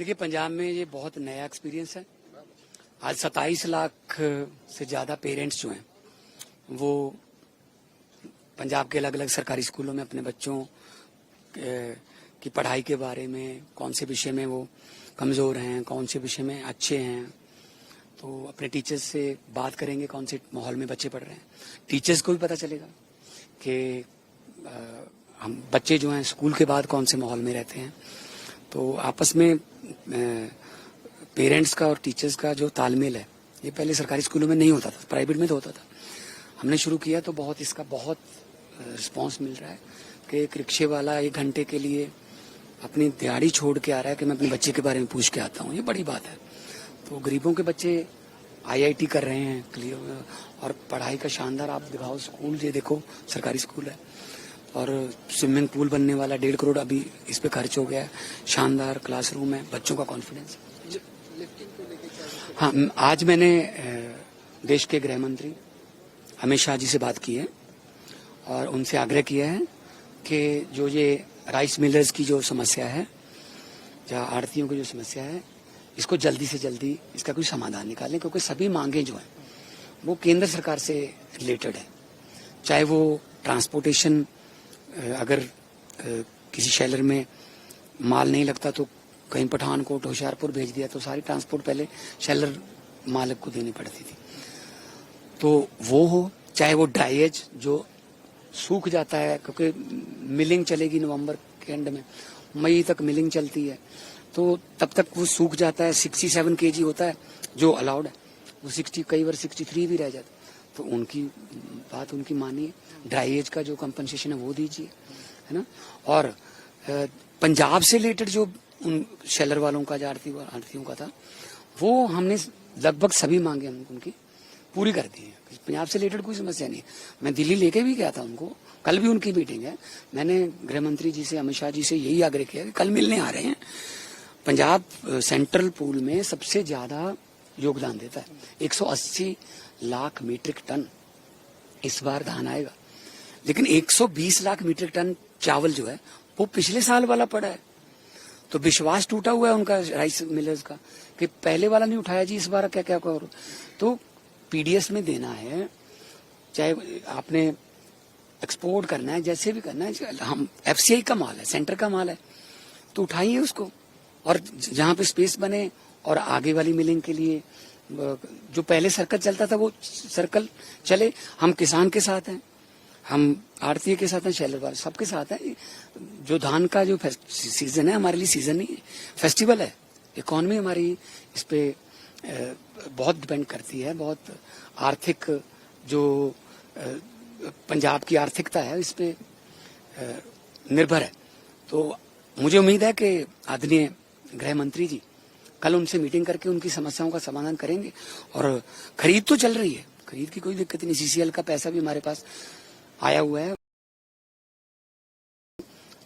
देखिए, पंजाब में ये बहुत नया एक्सपीरियंस है। आज 27 लाख से ज़्यादा पेरेंट्स जो हैं वो पंजाब के अलग अलग सरकारी स्कूलों में अपने बच्चों की पढ़ाई के बारे में, कौन से विषय में वो कमज़ोर हैं, कौन से विषय में अच्छे हैं, तो अपने टीचर्स से बात करेंगे कौन से माहौल में बच्चे पढ़ रहे हैं। टीचर्स को भी पता चलेगा कि हम बच्चे जो हैं स्कूल के बाद कौन से माहौल में रहते हैं। तो आपस में पेरेंट्स का और टीचर्स का जो तालमेल है, ये पहले सरकारी स्कूलों में नहीं होता था, प्राइवेट में तो होता था। हमने शुरू किया तो इसका बहुत रिस्पांस मिल रहा है कि एक रिक्शे वाला 1 घंटे के लिए अपनी दिहाड़ी छोड़ के आ रहा है कि मैं अपने बच्चे के बारे में पूछ के आता हूँ। ये बड़ी बात है। तो गरीबों के बच्चे IIT कर रहे हैं क्लियर, और पढ़ाई का शानदार आप दिखाओ स्कूल, ये देखो सरकारी स्कूल है, और स्विमिंग पूल बनने वाला 1.5 करोड़ अभी इस पे खर्च हो गया है। शानदार क्लासरूम है, बच्चों का कॉन्फिडेंस। हाँ, आज मैंने देश के गृह मंत्री अमित शाह जी से बात की है और उनसे आग्रह किया है कि जो ये राइस मिलर्स की जो समस्या है या आड़तियों की जो समस्या है, इसको जल्दी से जल्दी इसका कोई समाधान निकालें, क्योंकि सभी मांगे जो हैं वो केंद्र सरकार से रिलेटेड है। चाहे वो ट्रांसपोर्टेशन, अगर किसी शैलर में माल नहीं लगता तो कहीं पठानकोट होशियारपुर भेज दिया तो सारी ट्रांसपोर्ट पहले शैलर मालिक को देनी पड़ती थी, तो वो हो। चाहे वो ड्राइएज जो सूख जाता है, क्योंकि मिलिंग चलेगी नवंबर के एंड में, मई तक मिलिंग चलती है, तो तब तक वो सूख जाता है। 67 kg होता है जो अलाउड है, वो 60, कई बार 63 भी रह जाता, तो उनकी बात उनकी मानिए। ड्राई एज का जो कंपनसेशन है वो दीजिए, है ना। और पंजाब से रिलेटेड जो उन शेलर वालों का, आड़तियों का था, वो हमने लगभग सभी मांगे उनकी पूरी कर दी है। पंजाब से रिलेटेड कोई समस्या नहीं है। मैं दिल्ली लेके भी गया था उनको, कल भी उनकी मीटिंग है। मैंने गृह मंत्री जी से, अमित शाह जी से यही आग्रह किया कि कल मिलने आ रहे हैं। पंजाब सेंट्रल पूल में सबसे ज्यादा योगदान देता है, 180 लाख मीट्रिक टन इस बार धान आएगा, लेकिन 120 लाख मीट्रिक टन चावल जो है वो पिछले साल वाला पड़ा है। तो विश्वास टूटा हुआ है उनका, राइस मिलर्स का, कि पहले वाला नहीं उठाया जी, इस बार क्या क्या करो। तो PDS में देना है, चाहे आपने एक्सपोर्ट करना है, जैसे भी करना है, हम FCI का माल है, सेंटर का माल है, तो उठाइए उसको। और जहां पे स्पेस बने और आगे वाली मिलिंग के लिए जो पहले सर्कल चलता था वो सर्कल चले। हम किसान के साथ हैं, हम आड़ती के साथ हैं, शेलर वाले सबके साथ हैं। जो धान का जो सीजन है हमारे लिए सीजन नहीं है, फेस्टिवल है। इकोनॉमी हमारी इस पे बहुत डिपेंड करती है, बहुत आर्थिक जो पंजाब की आर्थिकता है इस पे निर्भर है। तो मुझे उम्मीद है कि आदरणीय गृह मंत्री जी कल उनसे मीटिंग करके उनकी समस्याओं का समाधान करेंगे। और खरीद तो चल रही है, खरीद की कोई दिक्कत नहीं, CCL का पैसा भी हमारे पास आया हुआ है,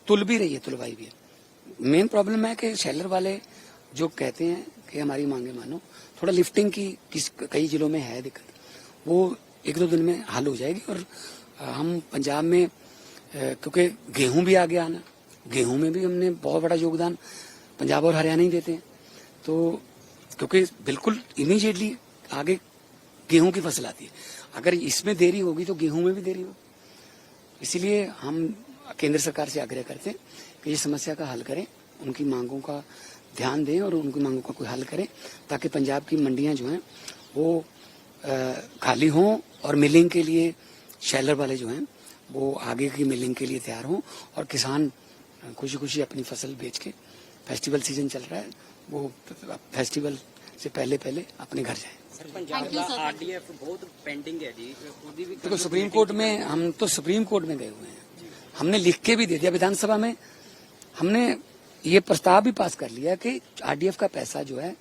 तुल भी रही है, तुलवाई भी है। मेन प्रॉब्लम है कि शेलर वाले जो कहते हैं कि हमारी मांगे मानो, थोड़ा लिफ्टिंग की कई जिलों में है दिक्कत, वो 1-2 दिन में हल हो जाएगी। और हम पंजाब में क्योंकि गेहूं भी आ गया ना, गेहूं में भी हमने बहुत बड़ा योगदान पंजाब और हरियाणा ही देते हैं। तो क्योंकि बिल्कुल इमीडिएटली आगे गेहूं की फसल आती है, अगर इसमें देरी होगी तो गेहूं में भी देरी होगी। इसीलिए हम केंद्र सरकार से आग्रह करते हैं कि ये समस्या का हल करें, उनकी मांगों का ध्यान दें और उनकी मांगों का कोई हल करें, ताकि पंजाब की मंडियां जो हैं वो खाली हों और मिलिंग के लिए शेलर वाले जो हैं वो आगे की मिलिंग के लिए तैयार हों, और किसान खुशी खुशी अपनी फसल बेच के, फेस्टिवल सीजन चल रहा है, वो फेस्टिवल से पहले पहले अपने घर जाए। RDF बहुत पेंडिंग है जी, देखो सुप्रीम कोर्ट में, हम तो सुप्रीम कोर्ट में गए हुए हैं, हमने लिख के भी दे दिया। विधानसभा में हमने ये प्रस्ताव भी पास कर लिया कि RDF का पैसा जो है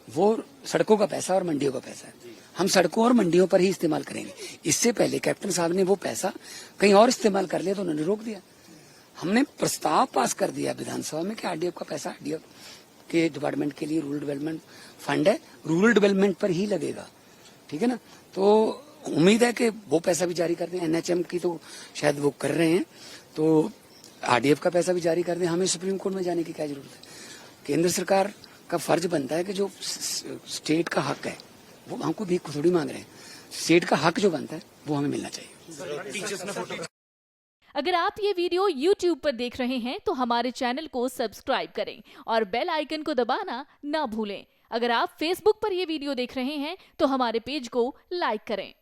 वो सड़कों का पैसा और मंडियों का पैसा है, हम सड़कों और मंडियों पर ही इस्तेमाल करेंगे। इससे पहले कैप्टन साहब ने वो पैसा कहीं और इस्तेमाल कर लिया तो उन्होंने रोक दिया। हमने प्रस्ताव पास कर दिया विधानसभा में कि RDF का पैसा RDF के डिपार्टमेंट के लिए रूरल डेवलपमेंट फंड है, रूरल डेवलपमेंट पर ही लगेगा, ठीक है ना। तो उम्मीद है कि वो पैसा भी जारी कर दें। NHM की तो शायद वो कर रहे हैं, तो RDF का पैसा भी जारी कर दें। हमें सुप्रीम कोर्ट में जाने की क्या जरूरत है। केंद्र सरकार का फर्ज बनता है कि जो स्टेट का हक है वो हमको भी थोड़ी मांग रहे हैं, स्टेट का हक जो बनता है वो हमें मिलना चाहिए। अगर आप ये वीडियो YouTube पर देख रहे हैं तो हमारे चैनल को सब्सक्राइब करें और बेल आइकन को दबाना ना भूलें। अगर आप Facebook पर ये वीडियो देख रहे हैं तो हमारे पेज को लाइक करें।